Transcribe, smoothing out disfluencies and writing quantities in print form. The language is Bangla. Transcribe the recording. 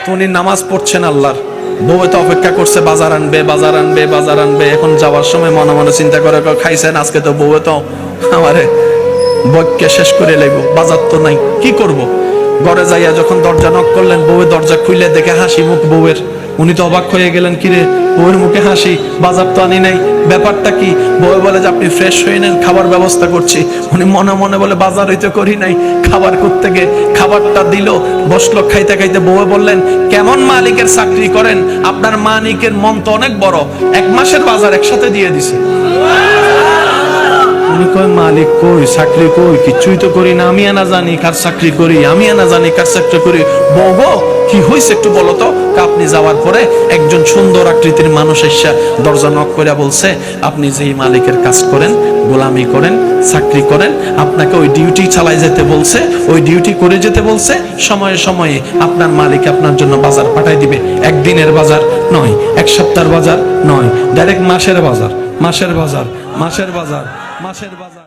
তো উনি নামাজ পড়ছেন আল্লাহর, বউ তো অপেক্ষা করছে বাজার আনবে বাজার আনবে বাজার আনবে। এখন যাওয়ার সময় মনে মনে চিন্তা করে খাইছেন আজকে তো বউ তো আমারে বইকে শেষ করে লাগবো, বাজার তো নাই, কি করব। ঘরে যাইয়া যখন দরজা নক করলেন, বউয়ের দরজা খুলে দেখে হাসি মুখ বউয়ের। উনি তো অবাক হয়ে গেলেন, কিরে বউয়ের মুখে হাসি, বাজার তো আনি নাই, ব্যাপারটা কি? বউ বলে যে আপনি ফ্রেশ হয়ে নেন, খাবার ব্যবস্থা করছি। উনি মনে মনে বলে বাজার হইতে করি নাই, খাবার করতে গে খাবারটা দিল, বসলো খাইতে খাইতে। বউ বললেন কেমন মালিকের চাকরি করেন, আপনার মালিকের মন তো অনেক বড়, 1 মাসের বাজার একসাথে দিয়ে দিছে। উনি কয় মালিক কই, চাকরি কই, কিছুই তো করি না, আমি না জানি কার চাকরি করি, আমি না জানি কার চাকরি করি। বউ কি হয়েছে একটু বলো তো। আপনি যাওয়ার পরে একজন সুন্দর আকৃতির মানুষ এসে দরজা নক করে বলছে আপনি যেই মালিকের কাজ করেন, গোলামি করেন, চাকরি করেন, আপনাকে ওই ডিউটি চালাই যেতে বলছে, ওই ডিউটি করে যেতে বলছে। সময়ে সময়ে আপনার মালিক আপনার জন্য বাজার পাঠাই দিবে। 1 দিনের বাজার নয়, 1 সপ্তাহের বাজার নয়, ডাইরেক্ট মাসের বাজার, মাসের বাজার, মাসের বাজার, মাসের বাজার।